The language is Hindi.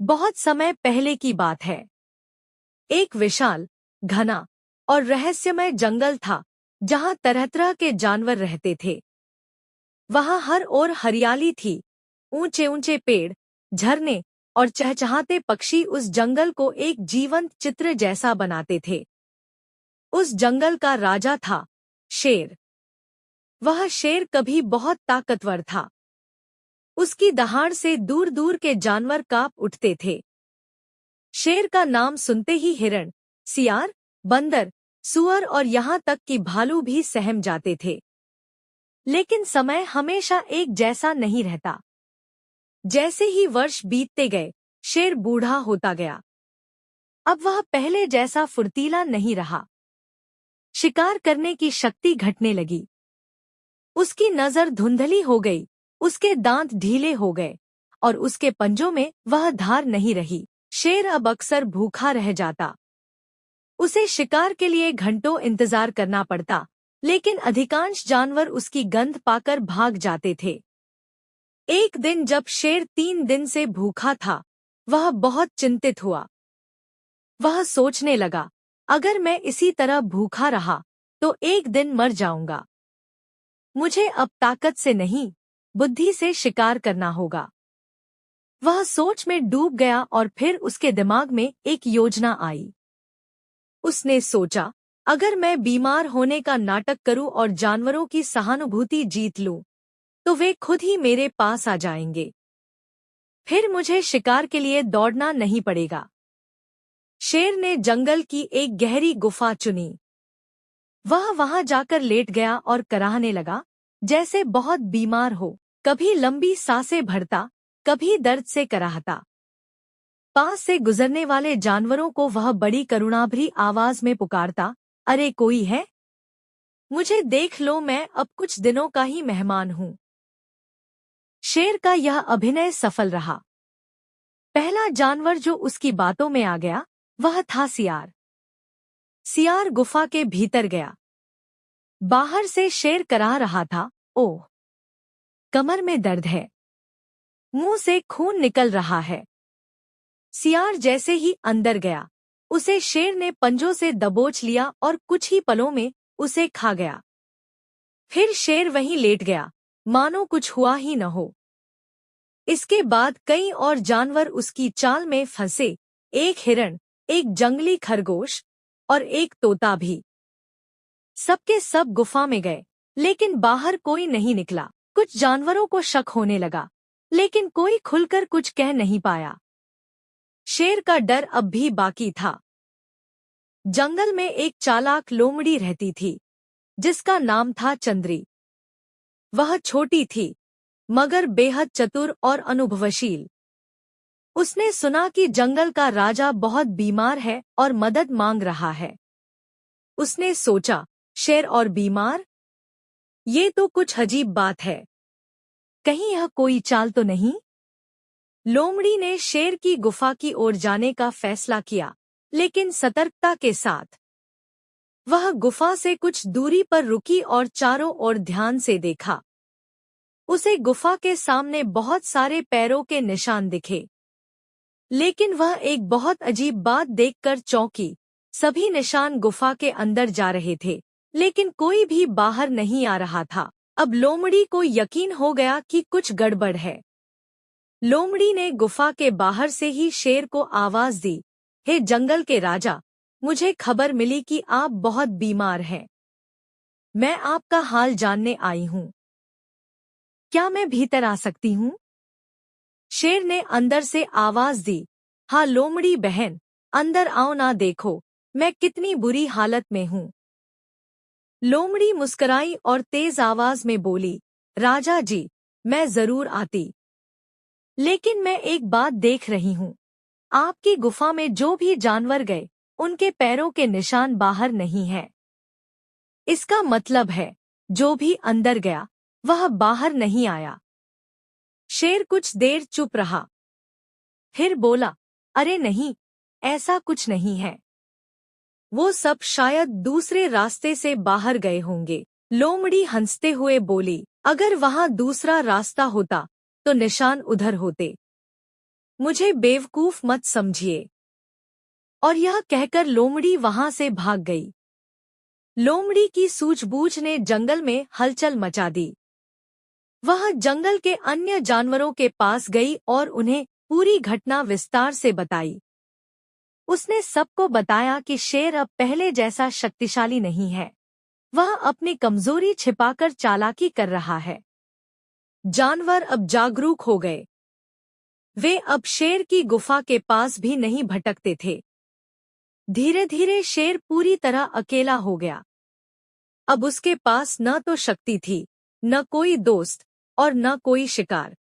बहुत समय पहले की बात है। एक विशाल, घना और रहस्यमय जंगल था जहां तरह तरह के जानवर रहते थे। वहां हर ओर हरियाली थी, ऊंचे ऊंचे पेड़, झरने और चहचहाते पक्षी उस जंगल को एक जीवंत चित्र जैसा बनाते थे। उस जंगल का राजा था शेर। वह शेर कभी बहुत ताकतवर था। उसकी दहाड़ से दूर दूर के जानवर कांप उठते थे। शेर का नाम सुनते ही हिरण, सियार, बंदर, सुअर और यहाँ तक कि भालू भी सहम जाते थे। लेकिन समय हमेशा एक जैसा नहीं रहता। जैसे ही वर्ष बीतते गए, शेर बूढ़ा होता गया। अब वह पहले जैसा फुर्तीला नहीं रहा। शिकार करने की शक्ति घटने लगी। उसकी नजर धुंधली हो गई, उसके दांत ढीले हो गए और उसके पंजों में वह धार नहीं रही। शेर अब अक्सर भूखा रह जाता। उसे शिकार के लिए घंटों इंतजार करना पड़ता, लेकिन अधिकांश जानवर उसकी गंध पाकर भाग जाते थे। एक दिन जब शेर 3 दिन से भूखा था, वह बहुत चिंतित हुआ। वह सोचने लगा, अगर मैं इसी तरह भूखा रहा तो एक दिन मर जाऊंगा। मुझे अब ताकत से नहीं, बुद्धि से शिकार करना होगा। वह सोच में डूब गया और फिर उसके दिमाग में एक योजना आई। उसने सोचा, अगर मैं बीमार होने का नाटक करूं और जानवरों की सहानुभूति जीत लूं, तो वे खुद ही मेरे पास आ जाएंगे। फिर मुझे शिकार के लिए दौड़ना नहीं पड़ेगा। शेर ने जंगल की एक गहरी गुफा चुनी। वह वहां जाकर लेट गया और कराहने लगा, जैसे बहुत बीमार हो। कभी लंबी सांसें भरता, कभी दर्द से कराहता। पास से गुजरने वाले जानवरों को वह बड़ी करुणाभरी आवाज में पुकारता, अरे कोई है? मुझे देख लो, मैं अब कुछ दिनों का ही मेहमान हूँ। शेर का यह अभिनय सफल रहा। पहला जानवर जो उसकी बातों में आ गया, वह था सियार। सियार गुफा के भीतर गया। बाहर से शेर कराह रहा था, ओह! कमर में दर्द है, मुंह से खून निकल रहा है। सियार जैसे ही अंदर गया, उसे शेर ने पंजों से दबोच लिया और कुछ ही पलों में उसे खा गया। फिर शेर वहीं लेट गया, मानो कुछ हुआ ही न हो। इसके बाद कई और जानवर उसकी चाल में फंसे, एक हिरण, एक जंगली खरगोश और एक तोता भी। सबके सब गुफा में गए, लेकिन बाहर कोई नहीं निकला। कुछ जानवरों को शक होने लगा, लेकिन कोई खुलकर कुछ कह नहीं पाया। शेर का डर अब भी बाकी था। जंगल में एक चालाक लोमड़ी रहती थी, जिसका नाम था चंद्री। वह छोटी थी, मगर बेहद चतुर और अनुभवशील। उसने सुना कि जंगल का राजा बहुत बीमार है और मदद मांग रहा है। उसने सोचा, शेर और बीमार? ये तो कुछ अजीब बात है। कहीं यह कोई चाल तो नहीं? लोमड़ी ने शेर की गुफा की ओर जाने का फैसला किया, लेकिन सतर्कता के साथ। वह गुफा से कुछ दूरी पर रुकी और चारों ओर ध्यान से देखा। उसे गुफा के सामने बहुत सारे पैरों के निशान दिखे। लेकिन वह एक बहुत अजीब बात देखकर चौंकी। सभी निशान गुफा के अंदर जा रहे थे, लेकिन कोई भी बाहर नहीं आ रहा था। अब लोमड़ी को यकीन हो गया कि कुछ गड़बड़ है। लोमड़ी ने गुफा के बाहर से ही शेर को आवाज दी, हे जंगल के राजा, मुझे खबर मिली कि आप बहुत बीमार हैं। मैं आपका हाल जानने आई हूँ। क्या मैं भीतर आ सकती हूँ? शेर ने अंदर से आवाज दी, हाँ लोमड़ी बहन, अंदर आओ ना, देखो मैं कितनी बुरी हालत में हूँ। लोमड़ी मुस्कुराई और तेज आवाज में बोली, राजा जी, मैं जरूर आती। लेकिन मैं एक बात देख रही हूँ। आपकी गुफा में जो भी जानवर गए, उनके पैरों के निशान बाहर नहीं हैं। इसका मतलब है, जो भी अंदर गया, वह बाहर नहीं आया। शेर कुछ देर चुप रहा, फिर बोला, अरे नहीं, ऐसा कुछ नहीं है। वो सब शायद दूसरे रास्ते से बाहर गए होंगे। लोमड़ी हंसते हुए बोली, अगर वहां दूसरा रास्ता होता, तो निशान उधर होते। मुझे बेवकूफ मत समझिए। और यह कहकर लोमड़ी वहां से भाग गई। लोमड़ी की सूझबूझ ने जंगल में हलचल मचा दी। वह जंगल के अन्य जानवरों के पास गई और उन्हें पूरी घटना विस्तार से बताई। उसने सबको बताया कि शेर अब पहले जैसा शक्तिशाली नहीं है। वह अपनी कमजोरी छिपाकर चालाकी कर रहा है। जानवर अब जागरूक हो गए। वे अब शेर की गुफा के पास भी नहीं भटकते थे। धीरे धीरे शेर पूरी तरह अकेला हो गया। अब उसके पास न तो शक्ति थी, न कोई दोस्त और न कोई शिकार।